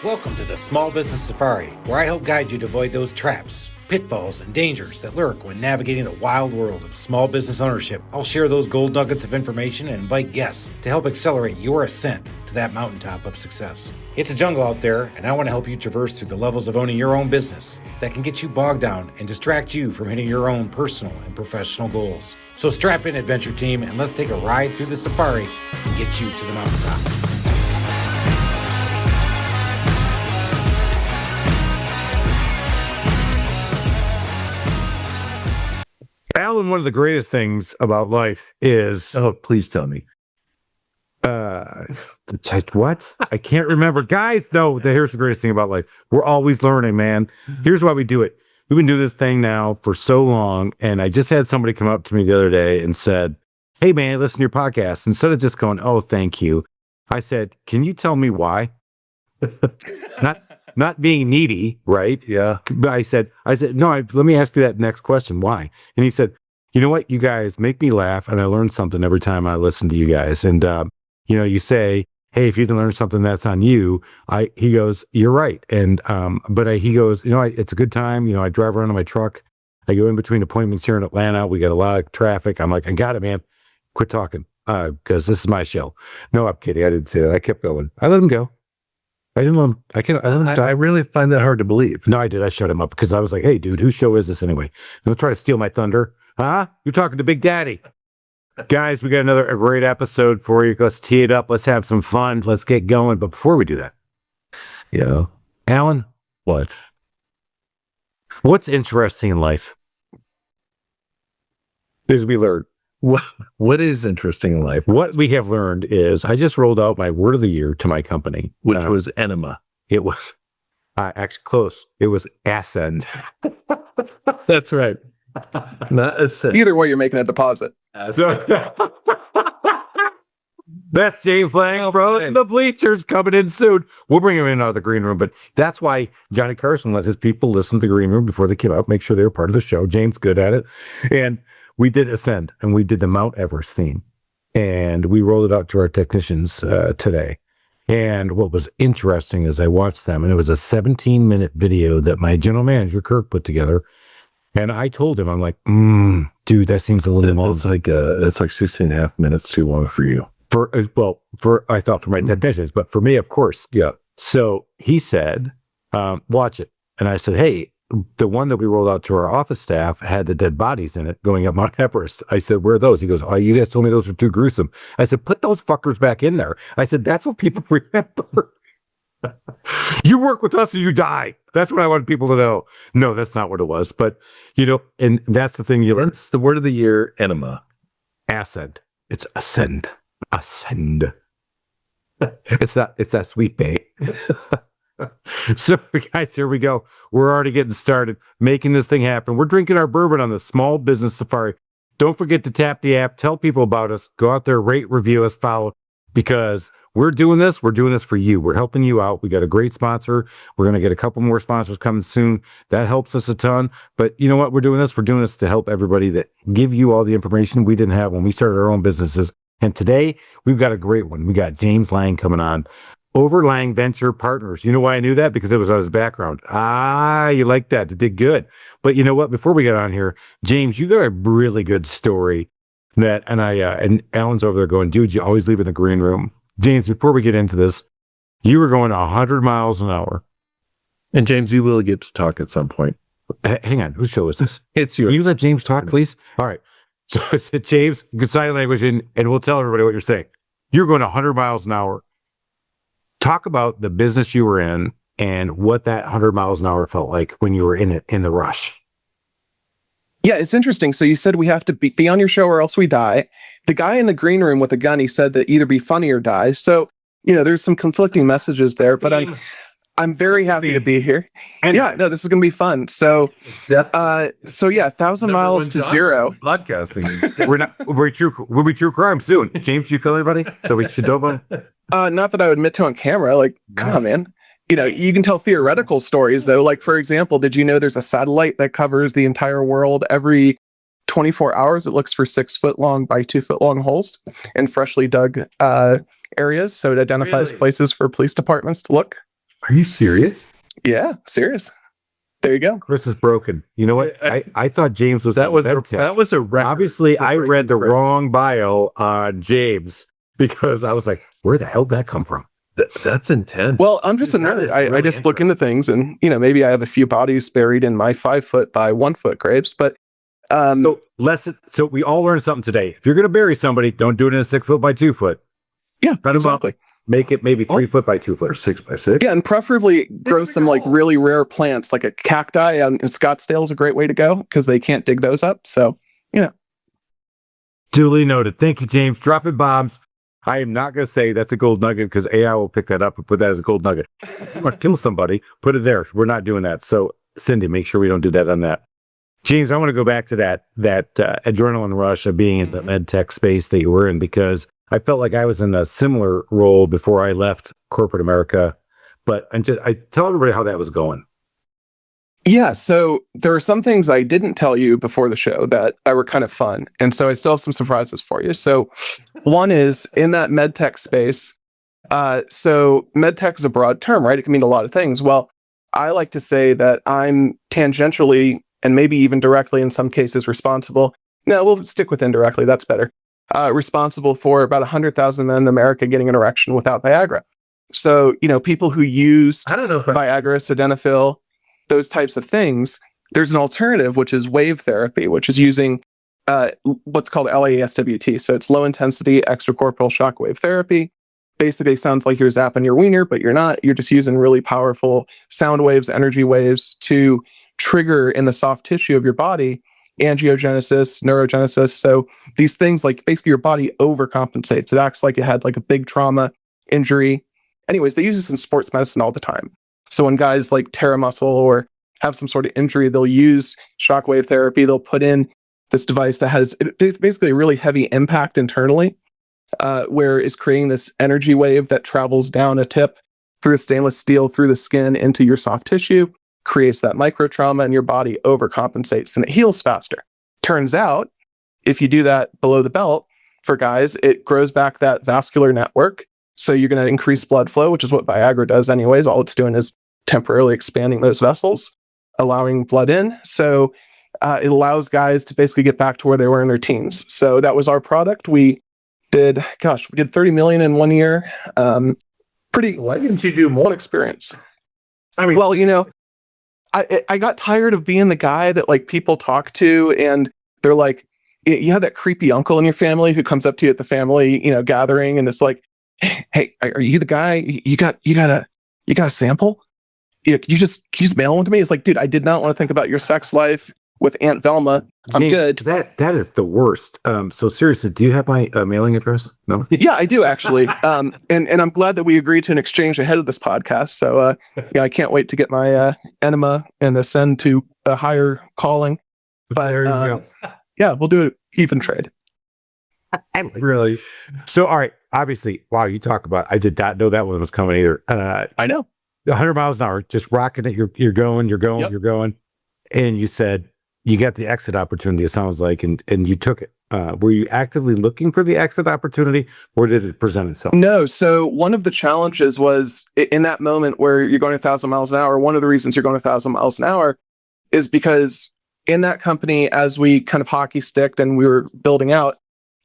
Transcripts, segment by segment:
Welcome to the Small Business Safari, where I help guide you to avoid those traps, pitfalls, and dangers that lurk when navigating the wild world of small business ownership. I'll share those gold nuggets of information and invite guests to help accelerate your ascent to that mountaintop of success. It's a jungle out there, and I want to help you traverse through the levels of owning your own business that can get you bogged down and distract you from hitting your own personal and professional goals. So strap in, adventure team, and let's take a ride through the safari and get you to the mountaintop. Alan, one of the greatest things about life is... Oh, please tell me. What? I can't remember. Guys, no, here's the greatest thing about life. We're always learning, man. Here's why we do it. We've been doing this thing now for so long, and I just had somebody come up to me the other day and said, hey, man, listen to your podcast. Instead of just going, oh, thank you, I said, can you tell me why? Not being needy, right? Yeah. But I said, no, let me ask you that next question. Why? And he said, you know what? You guys make me laugh, and I learn something every time I listen to you guys. And, you say, hey, if you can learn something, that's on you. He goes, you're right. And, he goes, it's a good time. I drive around in my truck. I go in between appointments here in Atlanta. We got a lot of traffic. I'm like, I got it, man. Quit talking. Because this is my show. No, I'm kidding. I didn't say that. I kept going. I let him go. I didn't let him. I really find that hard to believe. No, I did. I shut him up because I was like, hey, dude, whose show is this anyway? Don't try to steal my thunder. Huh? You're talking to Big Daddy. Guys, we got a great episode for you. Let's tee it up. Let's have some fun. Let's get going. But before we do that, Alan, What? what's interesting in life? As we learned. What is interesting in life? What we have learned is I just rolled out my word of the year to my company, Which was enema. It was actually close. It was ascend. That's right. Not ascend. Either way, you're making a deposit. So that's James Lang, bro. The bleachers coming in soon. We'll bring him in out of the green room, but that's why Johnny Carson let his people listen to the green room before they came out, make sure they were part of the show. James good at it. And we did ascend, and we did the Mount Everest theme, and we rolled it out to our technicians today. And what was interesting is I watched them, and it was a 17-minute video that my general manager, Kirk, put together. And I told him, I'm like, dude, that seems a little long. It's like 16 and a half minutes too long for you. I thought for my technicians, but for me, of course. Yeah. So he said, watch it. And I said, hey, the one that we rolled out to our office staff had the dead bodies in it going up Mount Everest. I said, where are those? He goes, oh, you guys told me those were too gruesome. I said, put those fuckers back in there. I said, that's what people remember. You work with us or you die. That's what I want people to know. No, that's not what it was. But, and that's the thing. That's the word of the year, enema. Ascend. It's ascend. Ascend. It's that sweet bay. So, guys, here we go. We're already getting started, making this thing happen. We're drinking our bourbon on the Small Business Safari. Don't forget to tap the app. Tell people about us. Go out there, rate, review us, follow, because we're doing this for you. We're helping you out. We got a great sponsor. We're going to get a couple more sponsors coming soon. That helps us a ton. But you know what? We're doing this to help everybody, that give you all the information we didn't have when we started our own businesses. And today, we've got a great one. We got James Lang coming on. Over Lang Venture Partners. You know why I knew that? Because it was on his background. You like that. It did good. But you know what? Before we get on here, James, you got a really good story and Alan's over there going, dude, you always leave in the green room. James, before we get into this, you were going 100 miles an hour. And James, you will get to talk at some point. Hang on. Whose show is this? It's yours. Can you let James talk, please? All right. So it's James, you can sign language and we'll tell everybody what you're saying. You're going 100 miles an hour. Talk about the business you were in and what that 100 miles an hour felt like when you were in it, in the rush. Yeah, it's interesting. So you said we have to be on your show or else we die. The guy in the green room with a gun, he said that either be funny or die. So, there's some conflicting messages there, but I'm very happy to be here. And this is going to be fun. So, 1,000 miles to zero. Podcasting. We'll be true crime soon. James, you kill anybody that we should know about? Not that I would admit to on camera. Like, come on, man. You can tell theoretical stories, though. Like, for example, did you know there's a satellite that covers the entire world every 24 hours? It looks for 6 foot long by 2 foot long holes in freshly dug areas. So it identifies places for police departments to look. Are you serious? Yeah, serious. There you go. Chris is broken. You know what? I thought James was That was a record. Obviously, I read the wrong bio on James because I was like, where the hell did that come from? That's intense. Well, I'm just a That nerd. is I really just look into things, and maybe I have a few bodies buried in my 5 foot by 1 foot graves. But So we all learned something today. If you're going to bury somebody, don't do it in a 6 foot by 2 foot. yeah, Cut 'em up. exactly. Make it maybe 3 foot by 2 or foot. 6 by 6. Yeah, and preferably grow some like really rare plants, like a cacti. And Scottsdale is a great way to go because they can't dig those up. So Duly noted. Thank you, James. Dropping bombs. I am not going to say that's a gold nugget because AI will pick that up and put that as a gold nugget. You want to kill somebody, put it there. We're not doing that. So, Cindy, make sure we don't do that on that. James, I want to go back to that adrenaline rush of being in the med tech space that you were in, because I felt like I was in a similar role before I left corporate America. But I tell everybody how that was going. yeah, so there are some things I didn't tell you before the show that were kind of fun, and so I still have some surprises for you. So one is in that med tech space. So med tech is a broad term, right? It can mean a lot of things. Well, I like to say that I'm tangentially and maybe even directly in some cases responsible. No, we'll stick with indirectly. That's better. Responsible for about 100,000 men in America getting an erection without Viagra. So, people who used I don't know if Viagra, sildenafil, those types of things, there's an alternative, which is wave therapy, which is using what's called LASWT. So it's low intensity extracorporeal shock wave therapy. Basically sounds like you're zapping your wiener, but you're not. You're just using really powerful sound waves, energy waves to trigger in the soft tissue of your body angiogenesis, neurogenesis. So these things, like basically your body overcompensates. It acts like it had like a big trauma injury. Anyways, they use this in sports medicine all the time. So when guys like tear a muscle or have some sort of injury, they'll use shockwave therapy. They'll put in this device that has basically a really heavy impact internally, where it's creating this energy wave that travels down a tip through stainless steel, through the skin into your soft tissue, creates that micro trauma, and your body overcompensates and it heals faster. Turns out, if you do that below the belt for guys, it grows back that vascular network. So you're going to increase blood flow, which is what Viagra does anyways. All it's doing is temporarily expanding those vessels, allowing blood in. So it allows guys to basically get back to where they were in their teens. So that was our product. We did 30 million in 1 year. Pretty. Why didn't you do more? Experience. I mean, well, I got tired of being the guy that like people talk to and they're like, you have that creepy uncle in your family who comes up to you at the family, gathering, and it's like, hey, are you the guy? You got a sample? Can you just mail one to me? It's like, dude, I did not want to think about your sex life with Aunt Velma. I'm James, good. That is the worst. So seriously, do you have my mailing address? No. Yeah, I do actually. And I'm glad that we agreed to an exchange ahead of this podcast. So I can't wait to get my enema and ascend to a higher calling. But there you go. Yeah, we'll do an even trade. Really? So, all right. Obviously, wow, you talk about. I did not know that one was coming either. I know. 100 miles an hour, just rocking it. You're going, Yep. you're going. And you said you got the exit opportunity, it sounds like, and you took it. Were you actively looking for the exit opportunity, or did it present itself? No. So one of the challenges was in that moment where you're going 1,000 miles an hour, one of the reasons you're going 1,000 miles an hour is because in that company, as we kind of hockey sticked and we were building out,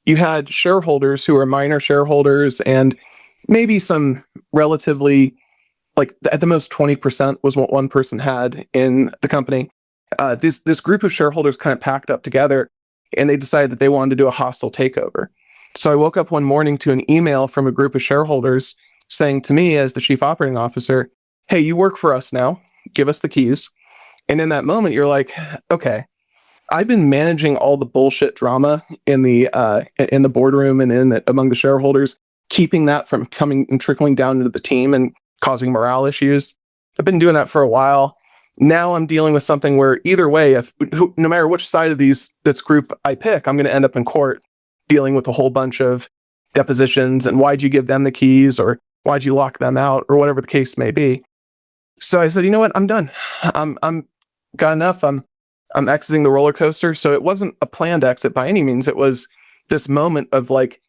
you had shareholders who were minor shareholders and maybe some relatively, like at the most 20% was what one person had in the company. This group of shareholders kind of packed up together and they decided that they wanted to do a hostile takeover. So I woke up one morning to an email from a group of shareholders saying to me as the chief operating officer, hey, you work for us now, give us the keys. And in that moment, you're like, okay, I've been managing all the bullshit drama in the boardroom and among the shareholders, keeping that from coming and trickling down into the team and causing morale issues. I've been doing that for a while. Now I'm dealing with something where either way, no matter which side of this group I pick, I'm going to end up in court dealing with a whole bunch of depositions and why'd you give them the keys or why'd you lock them out or whatever the case may be. So I said, you know what? I'm done. I'm got enough. I'm exiting the roller coaster. So it wasn't a planned exit by any means. It was this moment of like,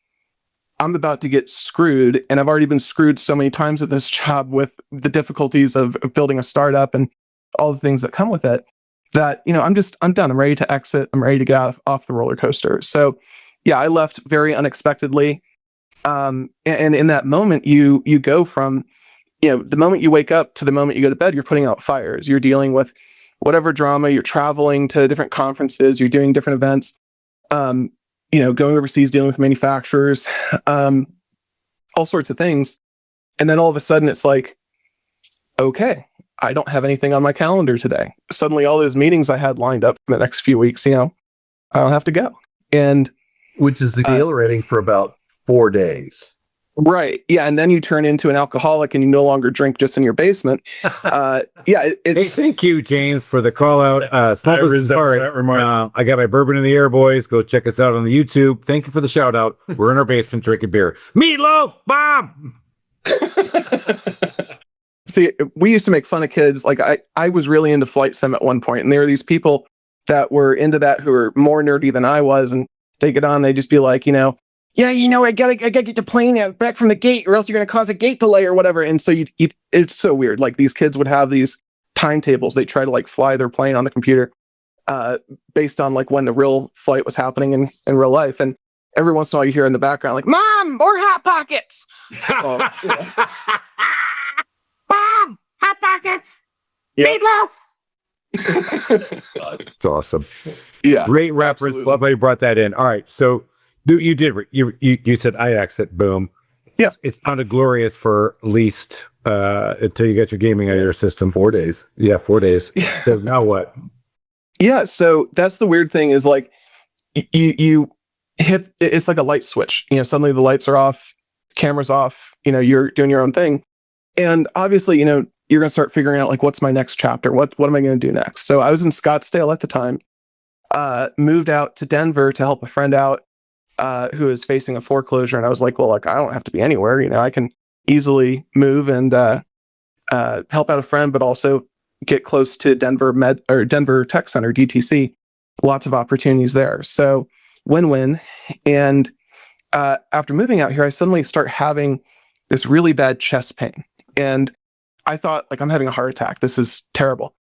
I'm about to get screwed, and I've already been screwed so many times at this job with the difficulties of building a startup and all the things that come with it, that, I'm done. I'm ready to exit. I'm ready to get off the roller coaster. So yeah, I left very unexpectedly. And in that moment, you go from, the moment you wake up to the moment you go to bed, you're putting out fires. You're dealing with whatever drama, you're traveling to different conferences, you're doing different events, going overseas, dealing with manufacturers, all sorts of things. And then all of a sudden it's like, okay, I don't have anything on my calendar today. Suddenly all those meetings I had lined up for the next few weeks, I don't have to go. And Which is exhilarating for about 4 days. right. Yeah. And then you turn into an alcoholic and you no longer drink just in your basement. Yeah. Hey, thank you, James, for the call out. Small Business Safari. I got my bourbon in the air, boys. Go check us out on the YouTube. Thank you for the shout out. We're in our basement drinking beer. Meatloaf, Bob. See, we used to make fun of kids. Like I was really into Flight Sim at one point, and there were these people that were into that who were more nerdy than I was, and they get on, they just be like, I gotta get the plane back from the gate, or else you're gonna cause a gate delay or whatever. And so it's so weird. Like these kids would have these timetables. They try to like fly their plane on the computer, based on like when the real flight was happening in real life. And every once in a while you hear in the background like, "Mom, more Hot Pockets." So, yeah. Mom, Hot Pockets. Yep. Meatloaf. It's awesome. Yeah. Great reference. Absolutely. Love how you brought that in. All right. So you did, you said I exit, boom. Yeah. It's not a glorious for at least until you get your gaming out of your system. 4 days. Yeah, 4 days. Yeah. So now what? Yeah. So that's the weird thing is like you hit, it's like a light switch. Suddenly the lights are off, camera's off, you're doing your own thing. And obviously, you're going to start figuring out like, what's my next chapter? What am I going to do next? So I was in Scottsdale at the time, moved out to Denver to help a friend out, who is facing a foreclosure. And I was like, well, I don't have to be anywhere. I can easily move and help out a friend, but also get close to Denver Tech Center, DTC. Lots of opportunities there. So win-win. And after moving out here, I suddenly start having this really bad chest pain. And I thought, like, I'm having a heart attack. This is terrible.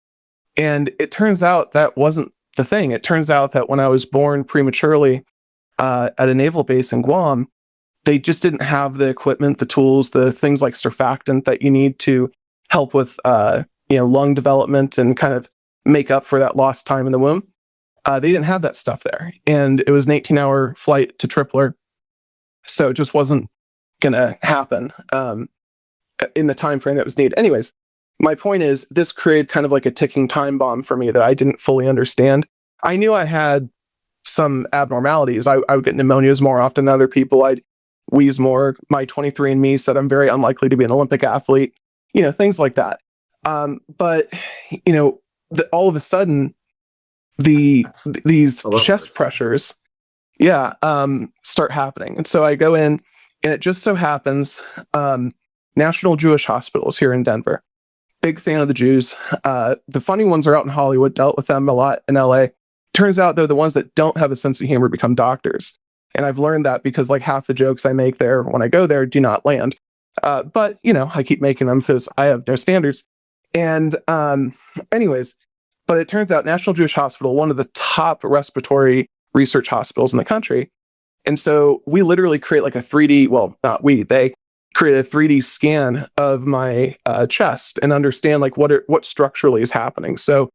And it turns out that wasn't the thing. It turns out that when I was born prematurely at a naval base in Guam, they just didn't have the equipment, the tools, the things like surfactant that you need to help with lung development and kind of make up for that lost time in the womb. They didn't have that stuff there. And it was an 18-hour flight to Tripler. So it just wasn't going to happen in the time frame that was needed. Anyways, my point is this created kind of like a ticking time bomb for me that I didn't fully understand. I knew I had some abnormalities. I would get pneumonias more often than other people. I'd wheeze more. My 23andMe said I'm very unlikely to be an Olympic athlete, things like that. But all of a sudden, these chest pressures, start happening. And so I go in, and it just so happens, National Jewish Hospitals here in Denver. Big fan of the Jews. The funny ones are out in Hollywood, dealt with them a lot in LA. Turns out they're the ones that don't have a sense of humor become doctors. And I've learned that because like half the jokes I make there when I go there do not land. But I keep making them because I have no standards. And anyways, but it turns out National Jewish Hospital, one of the top respiratory research hospitals in the country. And so we literally create like a 3D, well, not we, they create a 3D scan of my chest and understand like what structurally is happening. So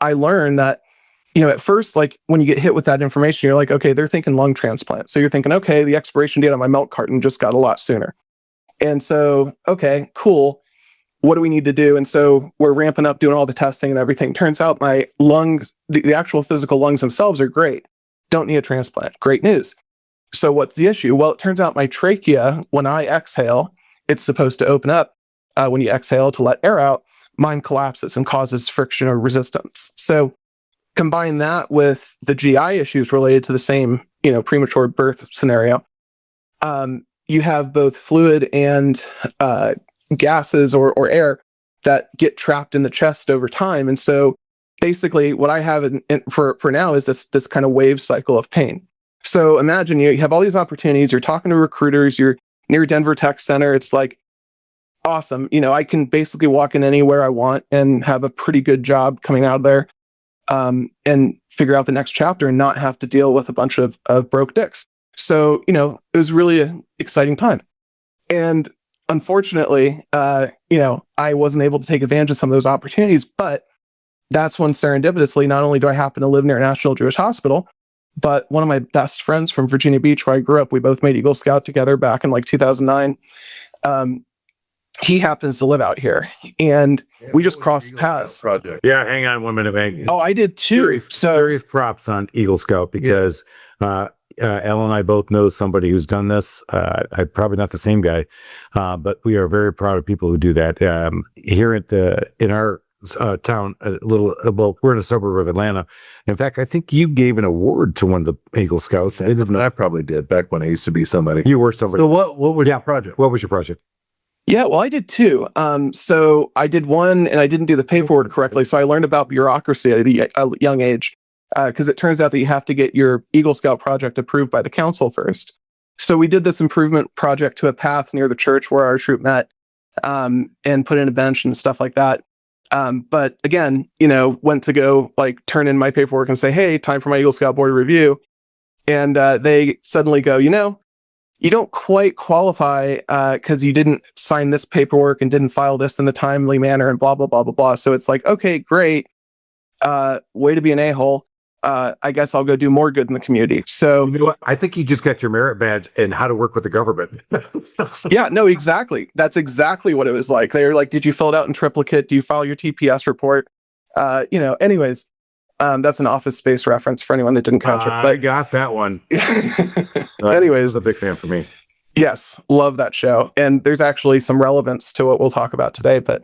I learned that, at first, like when you get hit with that information, you're like, okay, they're thinking lung transplant. So you're thinking, okay, the expiration date on my milk carton just got a lot sooner. And so, okay, cool. What do we need to do? And so we're ramping up, doing all the testing and everything. Turns out my lungs, the actual physical lungs themselves are great. Don't need a transplant. Great news. So what's the issue? Well, it turns out my trachea, when I exhale, it's supposed to open up when you exhale to let air out. Mine collapses and causes friction or resistance. So combine that with the GI issues related to the same, premature birth scenario. You have both fluid and gases or air that get trapped in the chest over time. And so basically what I have for now is this kind of wave cycle of pain. So imagine you have all these opportunities, you're talking to recruiters, you're near Denver Tech Center. It's like, awesome. I can basically walk in anywhere I want and have a pretty good job coming out of there, and figure out the next chapter and not have to deal with a bunch of broke dicks. So, it was really an exciting time. And unfortunately, I wasn't able to take advantage of some of those opportunities, but that's when serendipitously, not only do I happen to live near National Jewish Hospital, but one of my best friends from Virginia Beach, where I grew up, we both made Eagle Scout together back in like 2009. He happens to live out here, and we just crossed paths. Project. Yeah, hang on 1 minute, man. Oh, I did too. Serious props on Eagle Scout because Ellen and I both know somebody who's done this. I'm probably not the same guy, but we are very proud of people who do that. Here in our town, we're in a suburb of Atlanta. In fact, I think you gave an award to one of the Eagle Scouts. I probably did back when I used to be somebody. You were somebody. So what was your project? What was your project? Yeah, well, I did too. So I did one, and I didn't do the paperwork correctly. So I learned about bureaucracy at a young age, because it turns out that you have to get your Eagle Scout project approved by the council first. So we did this improvement project to a path near the church where our troop met, and put in a bench and stuff like that. But again, went to go like turn in my paperwork and say, hey, time for my Eagle Scout board review. And they suddenly go, you don't quite qualify because you didn't sign this paperwork and didn't file this in the timely manner and blah, blah, blah, blah, blah. So it's like, okay, great. Way to be an a-hole. I guess I'll go do more good in the community. So you know what? I think you just got your merit badge and how to work with the government. yeah, no, exactly. That's exactly what it was like. They were like, did you fill it out in triplicate? Do you file your TPS report? Anyways, that's an Office Space reference for anyone that didn't catch it. But I got that one. anyways, a big fan for me. Yes, love that show. And there's actually some relevance to what we'll talk about today. But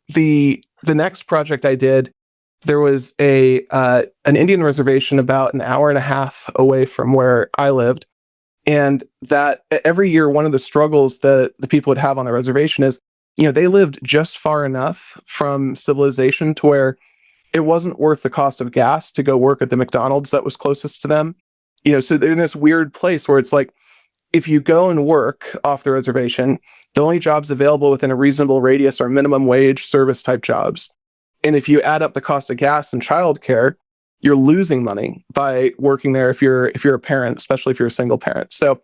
the next project I did, there was an Indian reservation about an hour and a half away from where I lived. And that every year, one of the struggles that the people would have on the reservation is, they lived just far enough from civilization to where it wasn't worth the cost of gas to go work at the McDonald's that was closest to them. So they're in this weird place where it's like, if you go and work off the reservation, the only jobs available within a reasonable radius are minimum wage service type jobs. And if you add up the cost of gas and childcare, you're losing money by working there if you're a parent, especially if you're a single parent. So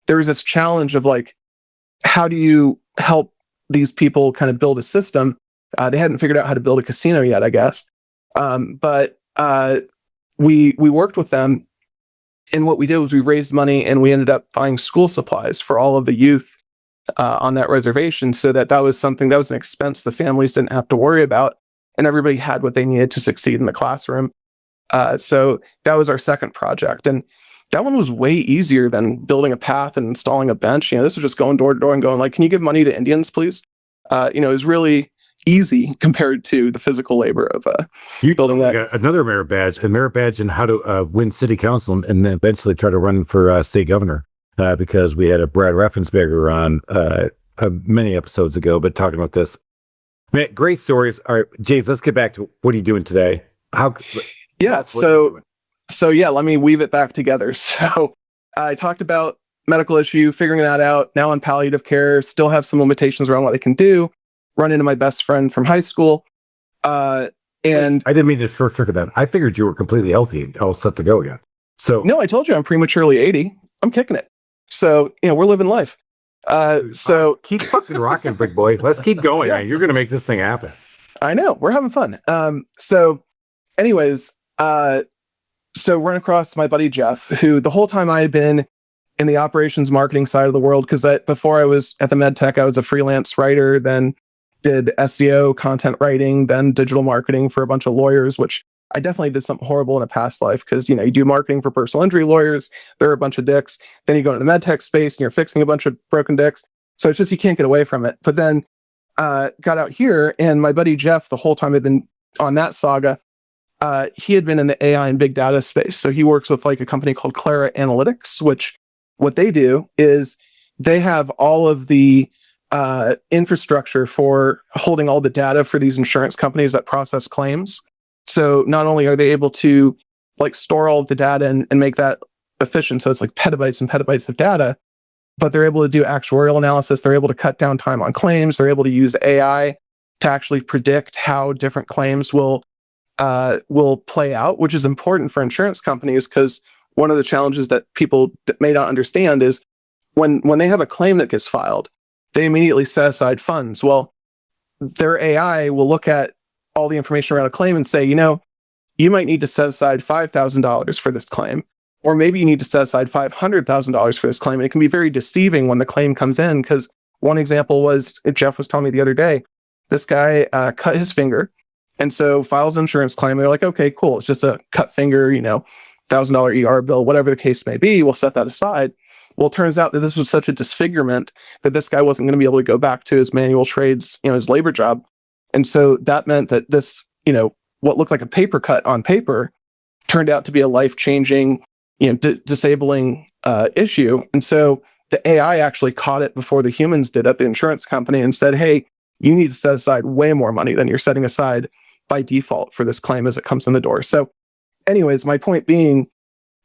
there was this challenge of like, how do you help these people kind of build a system? They hadn't figured out how to build a casino yet, I guess. But we worked with them, and what we did was we raised money and we ended up buying school supplies for all of the youth on that reservation, so that was something that was an expense the families didn't have to worry about, and everybody had what they needed to succeed in the classroom. So that was our second project, and that one was way easier than building a path and installing a bench. This was just going door to door and going like, can you give money to Indians, please? It was really easy compared to the physical labor of building that. Got another merit badge in how to win city council and then eventually try to run for state governor, because we had a Brad Raffensperger on many episodes ago, but talking about this. Man, great stories. All right, James, let's get back to what are you doing today? Let me weave it back together. So I talked about medical issue, figuring that out. Now on palliative care, still have some limitations around what I can do. Run into my best friend from high school. And I didn't mean to short circuit that. I figured you were completely healthy and all set to go again. So no, I told you I'm prematurely 80. I'm kicking it. So, we're living life. So keep fucking rocking, big boy. Let's keep going. Yeah. Man. You're going to make this thing happen. I know. We're having fun. So run across my buddy Jeff, who the whole time I had been in the operations marketing side of the world, because before I was at the MedTech, I was a freelance writer, then did SEO, content writing, then digital marketing for a bunch of lawyers, which I definitely did something horrible in a past life, because, you do marketing for personal injury lawyers. They're a bunch of dicks. Then you go into the MedTech space and you're fixing a bunch of broken dicks. So it's just, you can't get away from it. But then got out here, and my buddy Jeff, the whole time I'd been on that saga, he had been in the AI and big data space. So he works with like a company called Clara Analytics, which what they do is they have all of the infrastructure for holding all the data for these insurance companies that process claims. So not only are they able to like store all of the data and make that efficient. So it's like petabytes and petabytes of data, but they're able to do actuarial analysis. They're able to cut down time on claims. They're able to use AI to actually predict how different claims will play out, which is important for insurance companies, because one of the challenges that people may not understand is when they have a claim that gets filed, they immediately set aside funds. Well, their AI will look at all the information around a claim and say, you might need to set aside $5,000 for this claim, or maybe you need to set aside $500,000 for this claim. And it can be very deceiving when the claim comes in, because one example was, Jeff was telling me the other day, this guy cut his finger, and so files an insurance claim. They're like, okay, cool. It's just a cut finger, $1,000 ER bill, whatever the case may be. We'll set that aside. Well, it turns out that this was such a disfigurement that this guy wasn't going to be able to go back to his manual trades, his labor job. And so that meant that this, what looked like a paper cut on paper turned out to be a life-changing, disabling issue. And so the AI actually caught it before the humans did at the insurance company and said, hey, you need to set aside way more money than you're setting aside by default for this claim as it comes in the door. So anyways, my point being,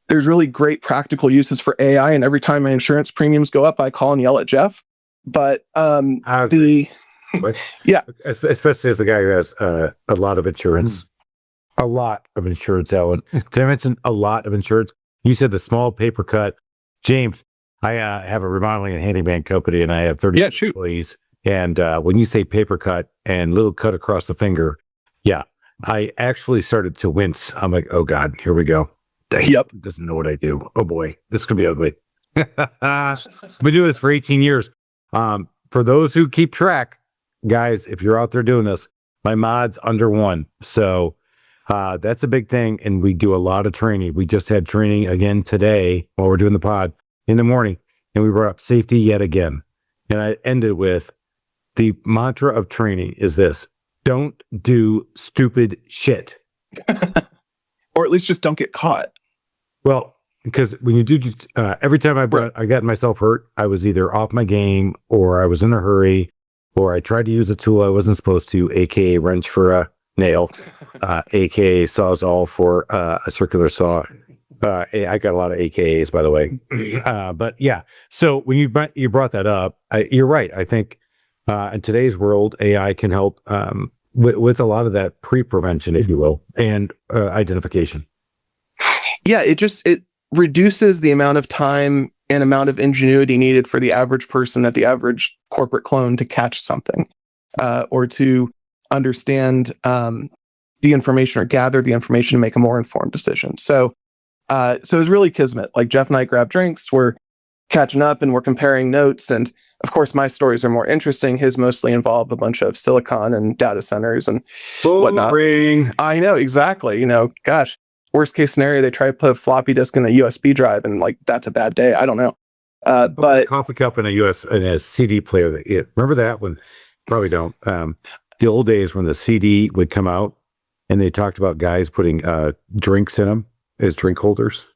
there's really great practical uses for AI, and every time my insurance premiums go up, I call and yell at Jeff. But yeah, especially as a guy who has a lot of insurance, Alan. Did I mention a lot of insurance? You said the small paper cut. James, I have a remodeling and handyman company, and I have 30 employees. And when you say paper cut and little cut across the finger, yeah, I actually started to wince. I'm like, oh God, here we go. Yep. Doesn't know what I do. Oh boy, this could be ugly. I've been doing this for 18 years. For those who keep track, guys, if you're out there doing this, my mod's under 1. So that's a big thing. And we do a lot of training. We just had training again today while we're doing the pod in the morning, and we brought up safety yet again. And I ended with the mantra of training is this: don't do stupid shit. Or at least just don't get caught. Well, because when you do, every time I got myself hurt, I was either off my game, or I was in a hurry, or I tried to use a tool I wasn't supposed to, aka wrench for a nail, aka sawzall for a circular saw. I got a lot of AKAs, by the way. But yeah, so when you brought that up, you're right. I think in today's world, AI can help with a lot of that pre-prevention, if you will, and identification. Yeah, it reduces the amount of time and amount of ingenuity needed for the average person at the average corporate clone to catch something, or to understand the information or gather the information to make a more informed decision. So it was really kismet. Like Jeff and I grabbed drinks, we're catching up and we're comparing notes. And of course, my stories are more interesting. His mostly involve a bunch of silicon and data centers and whatnot. I know, exactly. Gosh, worst case scenario, they try to put a floppy disk in a USB drive, and like, that's a bad day. I don't know. But coffee cup and a CD player. Remember that one? Probably don't. The old days when the CD would come out and they talked about guys putting drinks in them as drink holders.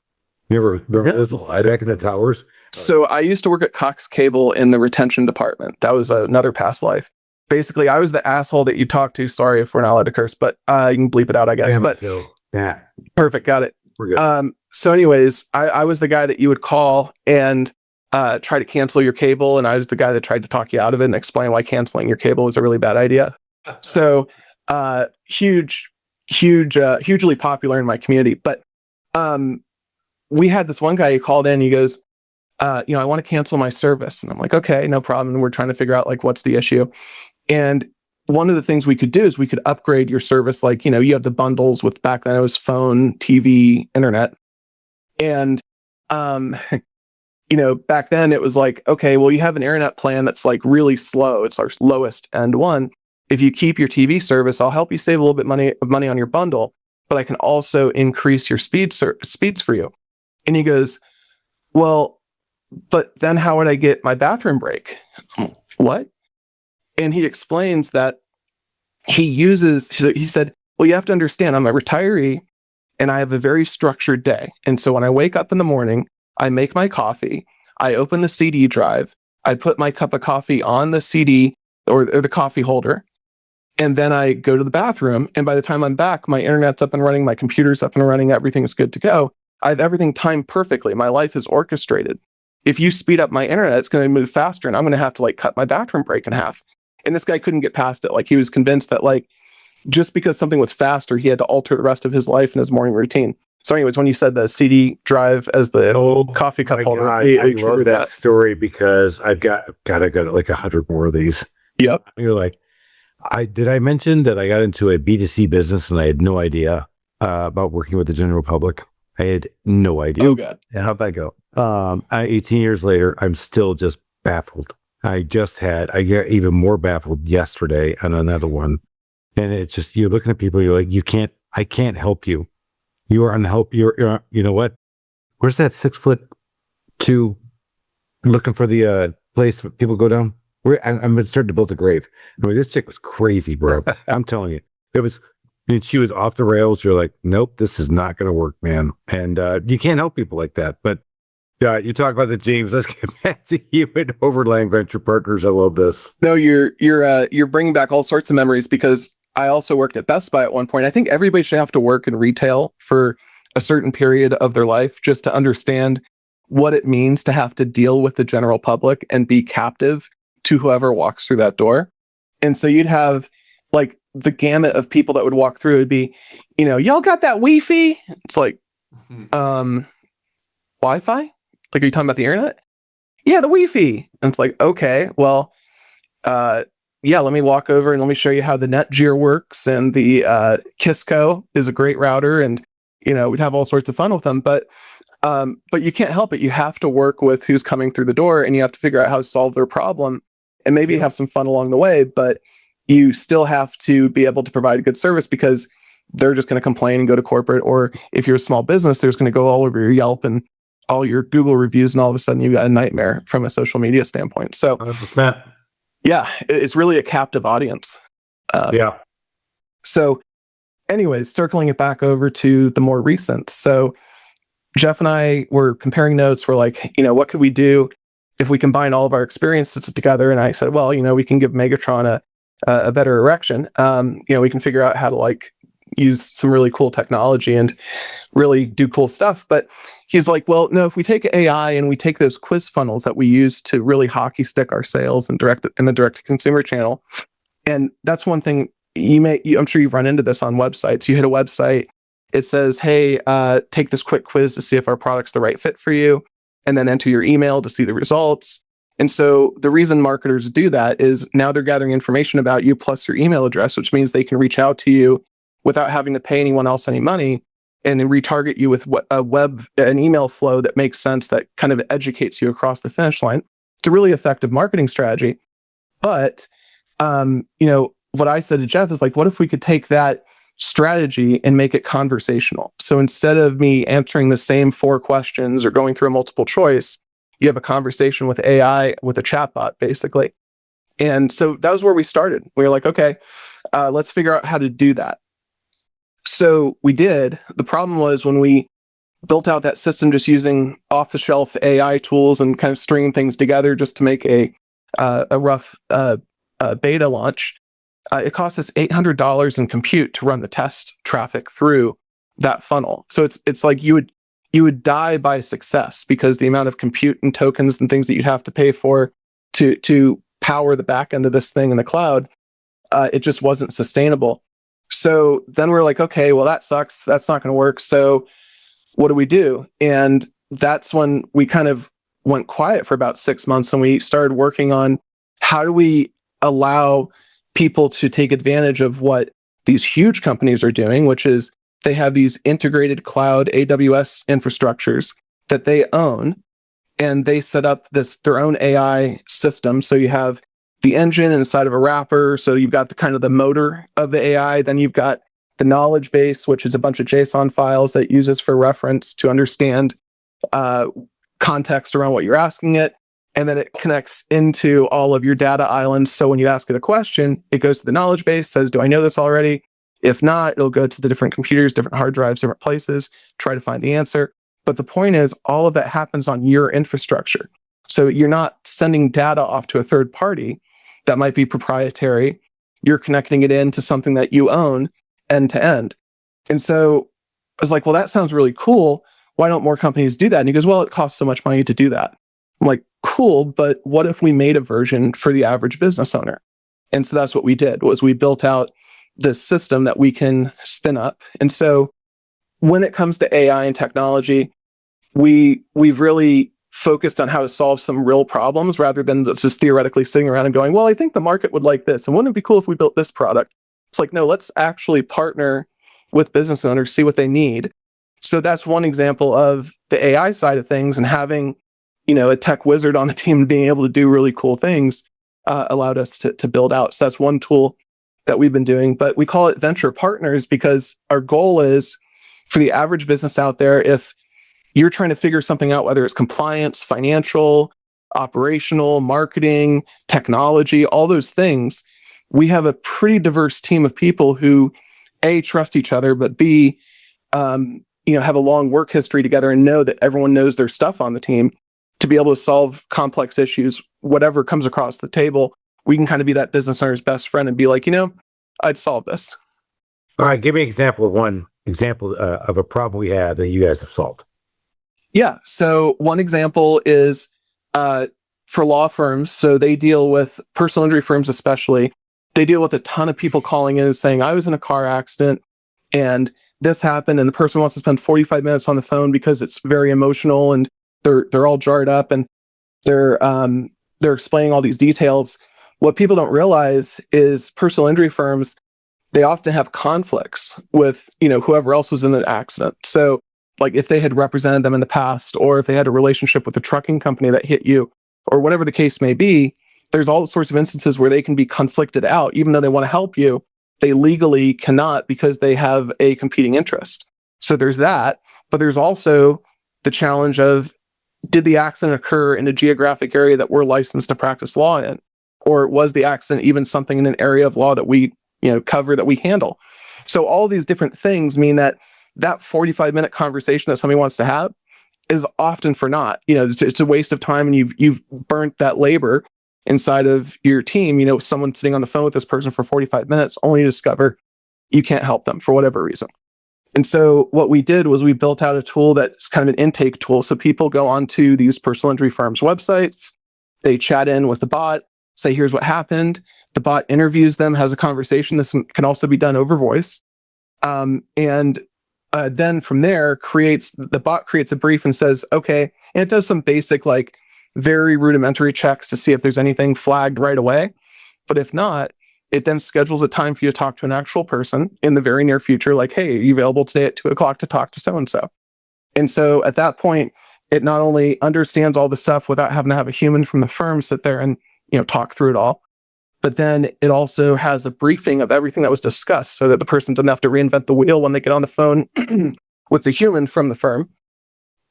You ever remember this back in the towers? So I used to work at Cox Cable in the retention department. That was another past life. Basically, I was the asshole that you talked to. Sorry if we're not allowed to curse, but you can bleep it out, I guess. But yeah, perfect, got it. We're good. So anyways, I was the guy that you would call and try to cancel your cable, and I was the guy that tried to talk you out of it and explain why canceling your cable was a really bad idea. So hugely popular in my community. But we had this one guy who called in. He goes, I want to cancel my service, and I'm like, okay, no problem. And we're trying to figure out like what's the issue. And one of the things we could do is we could upgrade your service. Like, you have the bundles with, back then it was phone, TV, internet. And, back then it was like, okay, well, you have an internet plan that's like really slow. It's our lowest end one. If you keep your TV service, I'll help you save a little bit of money on your bundle, but I can also increase your speeds for you. And he goes, well, but then how would I get my bathroom break? What? And he explains that he said, well, you have to understand, I'm a retiree and I have a very structured day. And so when I wake up in the morning, I make my coffee, I open the CD drive, I put my cup of coffee on the CD or the coffee holder, and then I go to the bathroom. And by the time I'm back, my internet's up and running, my computer's up and running, everything's good to go. I have everything timed perfectly. My life is orchestrated. If you speed up my internet, it's going to move faster, and I'm going to have to like cut my bathroom break in half. And this guy couldn't get past it. Like he was convinced that like just because something was faster, he had to alter the rest of his life and his morning routine. So, anyways, when you said the CD drive as the coffee cup holder, I love triggered that story because I've got like 100 more of these. Yep. You're like, did I mention that I got into a B2C business and I had no idea about working with the general public? I had no idea. Oh, God. And how'd that go? 18 years later, I'm still just baffled. I got even more baffled yesterday on another one. And it's just, you're looking at people, you're like, I can't help you. You are unhelp. You're, you know what? Where's that 6'2" looking for the place where people go down? I'm starting to build a grave. I mean, this chick was crazy, bro. I'm telling you. She was off the rails. You're like, nope, this is not going to work, man. And you can't help people like that. But you talk about the James. Let's get back to you and Overland Venture Partners. I love this. No, you're bringing back all sorts of memories because I also worked at Best Buy at one point. I think everybody should have to work in retail for a certain period of their life just to understand what it means to have to deal with the general public and be captive to whoever walks through that door. And so you'd have like the gamut of people that would walk through. It'd be, y'all got that Wi-Fi? It's like, Wi-Fi? Like, are you talking about the internet? Yeah, the Wi-Fi. And it's like, okay, well, yeah, let me walk over and let me show you how the Netgear works. And the Kisco is a great router. And, we'd have all sorts of fun with them. But you can't help it. You have to work with who's coming through the door and you have to figure out how to solve their problem. And maybe have some fun along the way, but you still have to be able to provide a good service because they're just going to complain and go to corporate. Or if you're a small business, there's going to go all over your Yelp and all your Google reviews. And all of a sudden you've got a nightmare from a social media standpoint. So 100%. Yeah, it's really a captive audience. Yeah. So anyways, circling it back over to the more recent. So Jeff and I were comparing notes. We're like, what could we do if we combine all of our experiences together? And I said, well, we can give Megatron a better erection. We can figure out how to like use some really cool technology and really do cool stuff. But he's like, well, no, if we take AI and we take those quiz funnels that we use to really hockey stick our sales and in the direct to consumer channel. And that's one thing I'm sure you've run into this on websites. You hit a website, it says, hey, take this quick quiz to see if our product's the right fit for you, and then enter your email to see the results. And so the reason marketers do that is now they're gathering information about you plus your email address, which means they can reach out to you without having to pay anyone else any money and then retarget you with an email flow that makes sense, that kind of educates you across the finish line. It's a really effective marketing strategy. But, what I said to Jeff is like, what if we could take that strategy and make it conversational? So instead of me answering the same 4 questions or going through a multiple choice, you have a conversation with AI, with a chatbot, basically. And so that was where we started. We were like, okay, let's figure out how to do that. So we did. The problem was when we built out that system just using off-the-shelf AI tools and kind of stringing things together just to make a rough beta launch, it cost us $800 in compute to run the test traffic through that funnel. So it's like you would die by success because the amount of compute and tokens and things that you'd have to pay for to power the back end of this thing in the cloud, it just wasn't sustainable. So then we're like, okay, well, that sucks. That's not going to work. So what do we do? And that's when we kind of went quiet for about 6 months and we started working on how do we allow people to take advantage of what these huge companies are doing, which is they have these integrated cloud AWS infrastructures that they own, and they set up their own AI system. So you have the engine inside of a wrapper. So you've got the kind of the motor of the AI. Then you've got the knowledge base, which is a bunch of JSON files that it uses for reference to understand context around what you're asking it. And then it connects into all of your data islands. So when you ask it a question, it goes to the knowledge base, says, do I know this already? If not, it'll go to the different computers, different hard drives, different places, try to find the answer. But the point is, all of that happens on your infrastructure. So you're not sending data off to a third party that might be proprietary. You're connecting it into something that you own end to end. And so I was like, well, that sounds really cool. why don't more companies do that? And he goes, well, it costs so much money to do that. I'm like, cool, but what if we made a version for the average business owner? And so that's what we did, was we built out this system that we can spin up. And so when it comes to AI and technology, we've really focused on how to solve some real problems rather than just theoretically sitting around and going, well, I think the market would like this. And wouldn't it be cool if we built this product? It's like, no, let's actually partner with business owners, see what they need. So that's one example of the AI side of things, and having, a tech wizard on the team and being able to do really cool things allowed us to build out. So that's one tool that we've been doing, but we call it venture partners because our goal is for the average business out there, if you're trying to figure something out, whether it's compliance, financial, operational, marketing, technology, all those things, we have a pretty diverse team of people who A, trust each other, but B, have a long work history together and know that everyone knows their stuff on the team to be able to solve complex issues, whatever comes across the table. We can kind of be that business owner's best friend and be like, I'd solve this. All right, give me an example of a problem we had that you guys have solved. Yeah. So one example is for law firms. So they deal with personal injury firms, especially. They deal with a ton of people calling in and saying, I was in a car accident and this happened, and the person wants to spend 45 minutes on the phone because it's very emotional and they're all jarred up and they're explaining all these details. What people don't realize is personal injury firms, they often have conflicts with, whoever else was in the accident. So like if they had represented them in the past, or if they had a relationship with a trucking company that hit you, or whatever the case may be, there's all sorts of instances where they can be conflicted out. Even though they want to help you, they legally cannot because they have a competing interest. So there's that, but there's also the challenge of, did the accident occur in a geographic area that we're licensed to practice law in? Or was the accident even something in an area of law that we, cover, that we handle? So all these different things mean that 45-minute conversation that somebody wants to have is often for naught. It's a waste of time, and you've burnt that labor inside of your team. Someone sitting on the phone with this person for 45 minutes only to discover you can't help them for whatever reason. And so what we did was we built out a tool that's kind of an intake tool. So people go onto these personal injury firms' websites, they chat in with the bot, say, here's what happened. The bot interviews them, has a conversation. This can also be done over voice. And then from there, the bot creates a brief and says, okay, and it does some basic, very rudimentary checks to see if there's anything flagged right away. But if not, it then schedules a time for you to talk to an actual person in the very near future, like, hey, are you available today at 2:00 to talk to so-and-so? And so at that point, it not only understands all the stuff without having to have a human from the firm sit there and, talk through it all, but then it also has a briefing of everything that was discussed so that the person doesn't have to reinvent the wheel when they get on the phone with the human from the firm.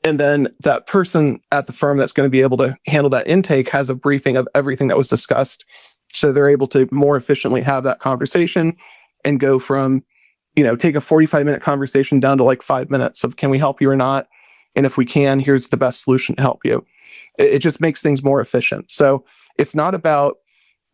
And then that person at the firm that's going to be able to handle that intake has a briefing of everything that was discussed. So they're able to more efficiently have that conversation and go from, take a 45-minute conversation down to 5 minutes of, can we help you or not? And if we can, here's the best solution to help you. It just makes things more efficient. So it's not about,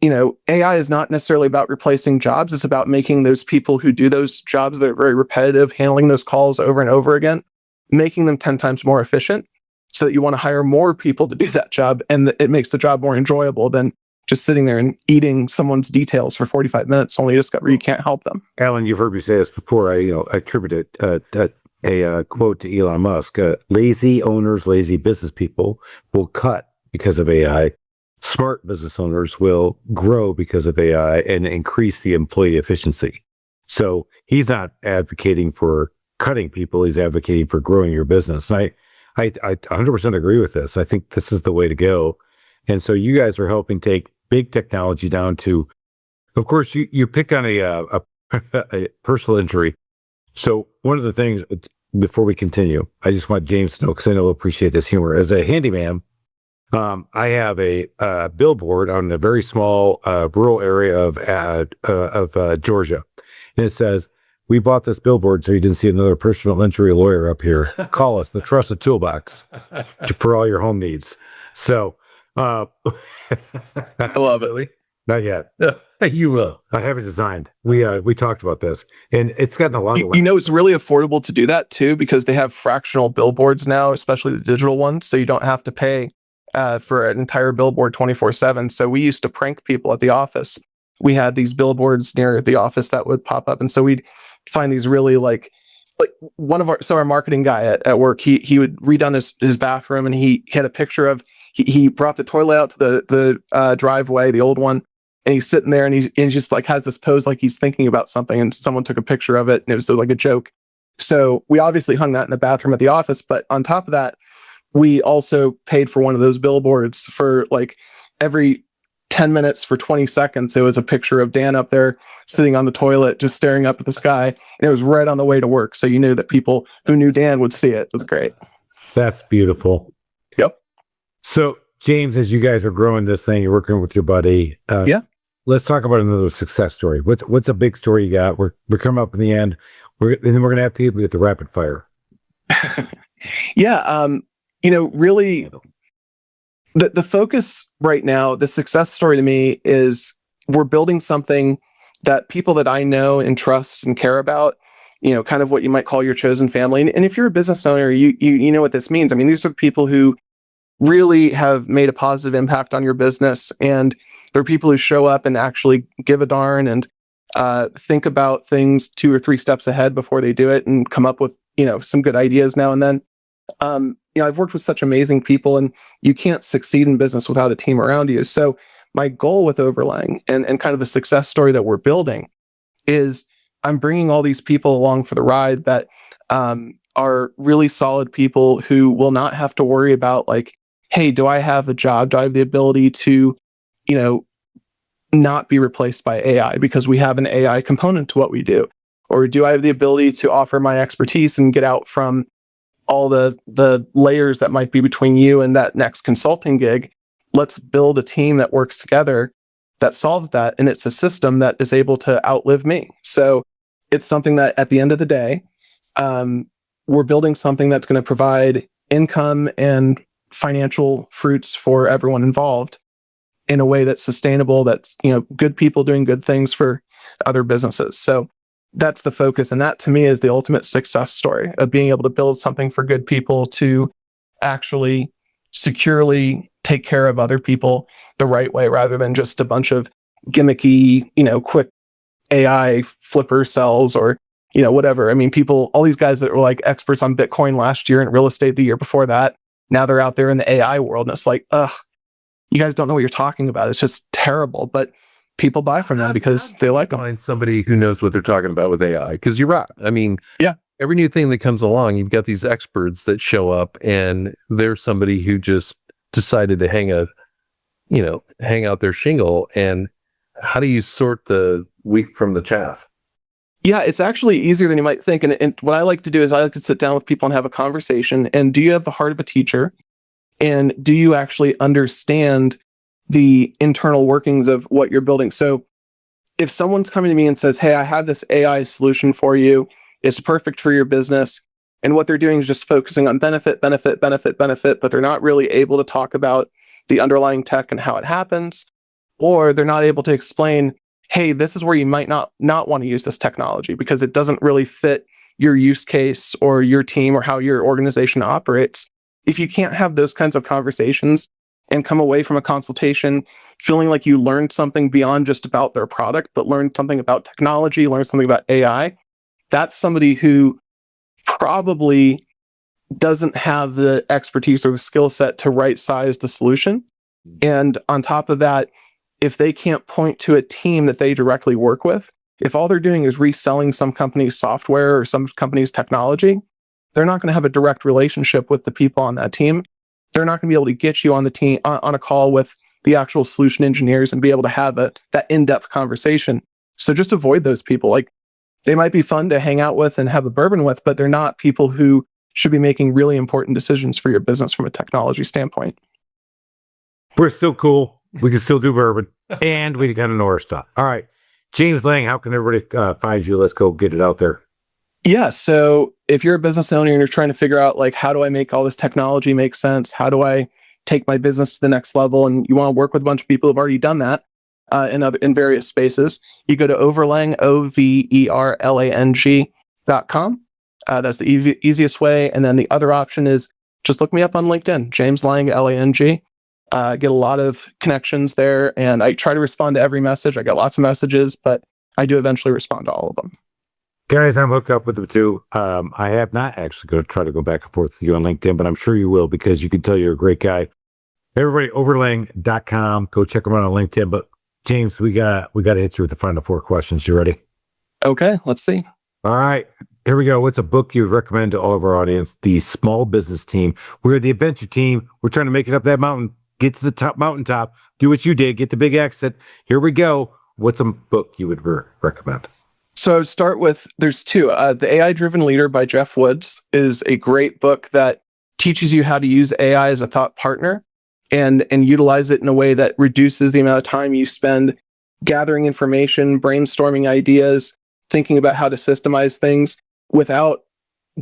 AI is not necessarily about replacing jobs. It's about making those people who do those jobs that are very repetitive, handling those calls over and over again, making them 10 times more efficient so that you want to hire more people to do that job. And it makes the job more enjoyable than just sitting there and eating someone's details for 45 minutes only to discover you can't help them. Alan, you've heard me say this before. I attribute a quote to Elon Musk. Lazy owners, lazy business people will cut because of AI. Smart business owners will grow because of AI and increase the employee efficiency. So he's not advocating for cutting people. He's advocating for growing your business. And I 100% agree with this. I think this is the way to go. And so you guys are helping take big technology down to, of course, you pick on a personal injury. So one of the things, before we continue, I just want James to know, because I know he'll appreciate this humor. As a handyman, I have a billboard on a very small rural area of Georgia. And it says, we bought this billboard so you didn't see another personal injury lawyer up here. Call us, the Trusted Toolbox, for all your home needs. So, I love it. Not yet. You will. I have it designed. We talked about this, and it's gotten a lot of. You know, it's really affordable to do that too, because they have fractional billboards now, especially the digital ones. So you don't have to pay for an entire billboard 24/7. So we used to prank people at the office. We had these billboards near the office that would pop up, and so we'd find these really like one of our marketing guy at work. He would redone his bathroom, and he had a picture of he brought the toilet out to the driveway, the old one. And he's sitting there and he just like has this pose like he's thinking about something, and someone took a picture of it and it was like a joke. So we obviously hung that in the bathroom at the office, but on top of that, we also paid for one of those billboards for like every 10 minutes for 20 seconds. It was a picture of Dan up there sitting on the toilet, just staring up at the sky. And it was right on the way to work. So you knew that people who knew Dan would see it. It was great. That's beautiful. Yep. So James, as you guys are growing this thing, you're working with your buddy. Yeah. Let's talk about another success story. What's a big story you got? We're coming up in the end. And then we're gonna have to get the rapid fire. Yeah. Really, the focus right now, the success story to me is we're building something that people that I know and trust and care about, kind of what you might call your chosen family. And if you're a business owner, you know what this means. I mean, these are the people who really have made a positive impact on your business, and they're people who show up and actually give a darn and think about things 2 or 3 steps ahead before they do it, and come up with some good ideas now and then. I've worked with such amazing people, and you can't succeed in business without a team around you. So my goal with Overlang and kind of the success story that we're building is I'm bringing all these people along for the ride that are really solid people who will not have to worry about like, hey, do I have a job? Do I have the ability to, not be replaced by AI because we have an AI component to what we do? Or do I have the ability to offer my expertise and get out from all the layers that might be between you and that next consulting gig? Let's build a team that works together that solves that, and it's a system that is able to outlive me. So it's something that at the end of the day, we're building something that's going to provide income and financial fruits for everyone involved in a way that's sustainable, that's good people doing good things for other businesses. So that's the focus, and that to me is the ultimate success story of being able to build something for good people to actually securely take care of other people the right way, rather than just a bunch of gimmicky, quick AI flipper cells or whatever. I mean, all these guys that were like experts on Bitcoin last year and real estate the year before that, now they're out there in the AI world, and it's like, you guys don't know what you're talking about. It's just terrible. But people buy from them because they like them. Find somebody who knows what they're talking about with AI, because you're right. I mean, yeah, every new thing that comes along, you've got these experts that show up, and there's somebody who just decided to hang out their shingle. And how do you sort the wheat from the chaff? Yeah, it's actually easier than you might think. And what I like to do is I like to sit down with people and have a conversation. And do you have the heart of a teacher? And do you actually understand the internal workings of what you're building? So if someone's coming to me and says, hey, I have this AI solution for you, it's perfect for your business, and what they're doing is just focusing on benefit, but they're not really able to talk about the underlying tech and how it happens, or they're not able to explain, hey, this is where you might not want to use this technology because it doesn't really fit your use case or your team or how your organization operates. If you can't have those kinds of conversations and come away from a consultation feeling like you learned something beyond just about their product, but learned something about technology, learned something about AI, that's somebody who probably doesn't have the expertise or the skill set to right size the solution. And on top of that, if they can't point to a team that they directly work with, if all they're doing is reselling some company's software or some company's technology, they're not going to have a direct relationship with the people on that team. They're not going to be able to get you on the team on a call with the actual solution engineers and be able to have that in-depth conversation. So just avoid those people. Like, they might be fun to hang out with and have a bourbon with, but they're not people who should be making really important decisions for your business from a technology standpoint. We're still cool. We can still do bourbon, and we kind of know our stuff. All right, James Lang, how can everybody find you? Let's go get it out there. Yeah. So if you're a business owner and you're trying to figure out, like, how do I make all this technology make sense? How do I take my business to the next level? And you want to work with a bunch of people who've already done that. in various spaces. You go to Overlang, overlang.com. That's the easiest way. And then the other option is just look me up on LinkedIn, James Lang, Lang. Get a lot of connections there, and I try to respond to every message. I get lots of messages, but I do eventually respond to all of them. Guys, I'm hooked up with them too. I have not actually going to try to go back and forth with you on LinkedIn, but I'm sure you will because you can tell you're a great guy. Everybody, overlang.com. Go check them out on LinkedIn. But James, we got to hit you with the final 4 questions. You ready? Okay, let's see. All right. Here we go. What's a book you would recommend to all of our audience? The Small Business Team. We're the adventure team. We're trying to make it up that mountain. Get to the top mountaintop. Do what you did. Get the big exit. Here we go. What's a book you would recommend? So I would start with, there's 2. The AI-Driven Leader by Jeff Woods is a great book that teaches you how to use AI as a thought partner and utilize it in a way that reduces the amount of time you spend gathering information, brainstorming ideas, thinking about how to systemize things without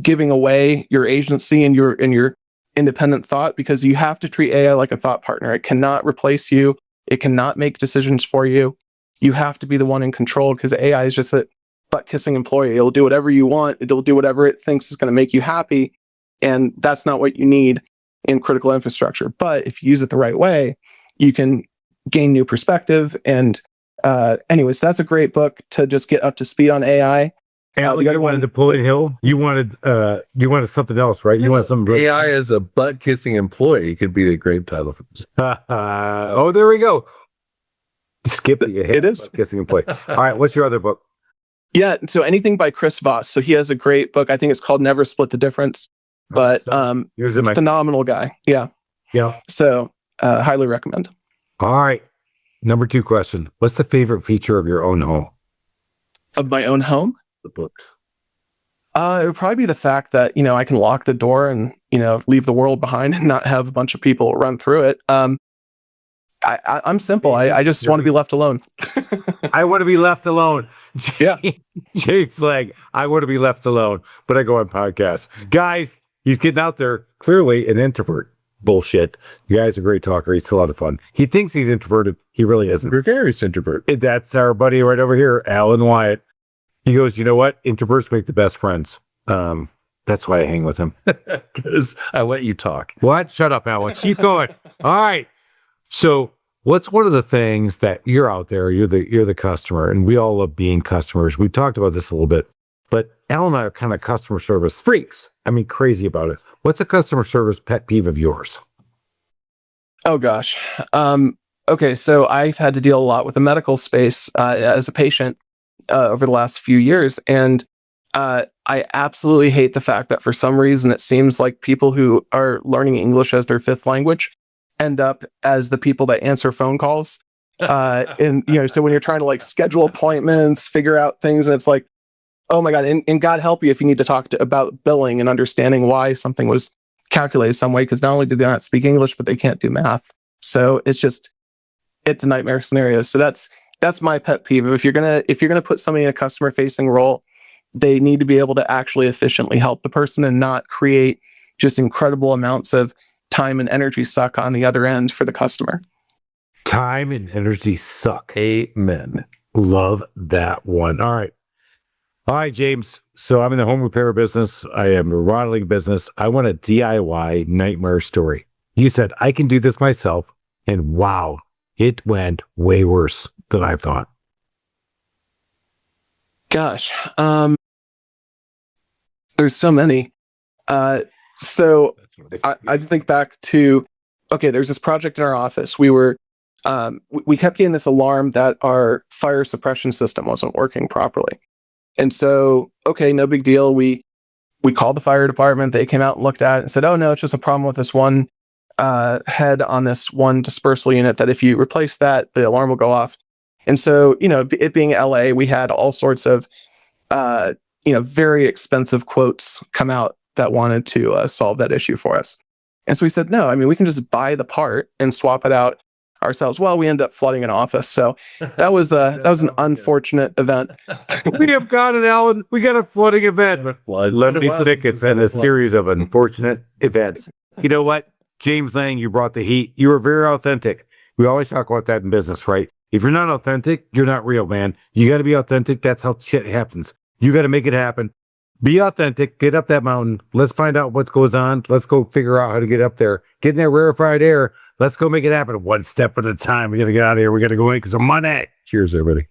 giving away your agency and your independent thought, because you have to treat AI like a thought partner. It cannot replace you. It cannot make decisions for you. You have to be the one in control, because AI is just a butt-kissing employee. It'll do whatever you want. It'll do whatever it thinks is going to make you happy. And that's not what you need in critical infrastructure. But if you use it the right way, you can gain new perspective. And anyways, that's a great book to just get up to speed on AI. The other one, Napoleon Hill. You wanted something else, right? You wanted something. AI as a butt-kissing employee could be the great title for this. Oh, there we go. Skip it. It is. Butt-kissing employee. All right. What's your other book? Yeah, so anything by Chris Voss. So he has a great book. I think it's called Never Split the Difference. But phenomenal guy. Yeah. So highly recommend. All right. Number 2 question. What's the favorite feature of your own home? Of my own home? The books. It would probably be the fact that, I can lock the door and, leave the world behind and not have a bunch of people run through it. I'm simple. I just want to be left alone. I want to be left alone. Yeah. Jake's like, I want to be left alone, but I go on podcasts. Guys, he's getting out there. Clearly an introvert. Bullshit. You guys are a great talker. He's a lot of fun. He thinks he's introverted. He really isn't. Gregarious introvert. That's our buddy right over here, Alan Wyatt. He goes, you know what? Introverts make the best friends. That's why I hang with him. Because I let you talk. What? Shut up, Alan. Keep going. All right. So what's one of the things that you're out there, you're the customer, and we all love being customers. We talked about this a little bit, but Alan and I are kind of customer service freaks. I mean, crazy about it. What's a customer service pet peeve of yours? Oh, gosh. Okay, so I've had to deal a lot with the medical space as a patient over the last few years. And I absolutely hate the fact that for some reason, it seems like people who are learning English as their 5th language end up as the people that answer phone calls. And, so when you're trying to schedule appointments, figure out things, and it's like, oh my God, and God help you if you need to talk about billing and understanding why something was calculated some way, because not only do they not speak English, but they can't do math. So it's a nightmare scenario. So that's my pet peeve. If you're gonna put somebody in a customer facing role, they need to be able to actually efficiently help the person and not create just incredible amounts of time and energy suck on the other end for the customer. Time and energy suck. Amen. Love that one. All right, James. So I'm in the home repair business. I am a remodeling business. I want a DIY nightmare story. You said I can do this myself, and wow, it went way worse than I thought. Gosh, there's so many. So I think back to, okay, there's this project in our office. We kept getting this alarm that our fire suppression system wasn't working properly. And so, okay, no big deal. We called the fire department. They came out and looked at it and said, oh no, it's just a problem with this one head on this one dispersal unit, that if you replace that, the alarm will go off. And so, it being LA, we had all sorts of, very expensive quotes come out that wanted to solve that issue for us. And so we said, no, we can just buy the part and swap it out ourselves. Well, we ended up flooding an office. So that was an unfortunate event. We have got it, Alan. We got a flooding event. Lemony Snicket's and a series of unfortunate events. You know what? James Lang, you brought the heat. You were very authentic. We always talk about that in business, right? If you're not authentic, you're not real, man. You got to be authentic. That's how shit happens. You got to make it happen. Be authentic. Get up that mountain. Let's find out what goes on. Let's go figure out how to get up there. Get in that rarefied air. Let's go make it happen one step at a time. We got to get out of here. We got to go in because of money. Cheers, everybody.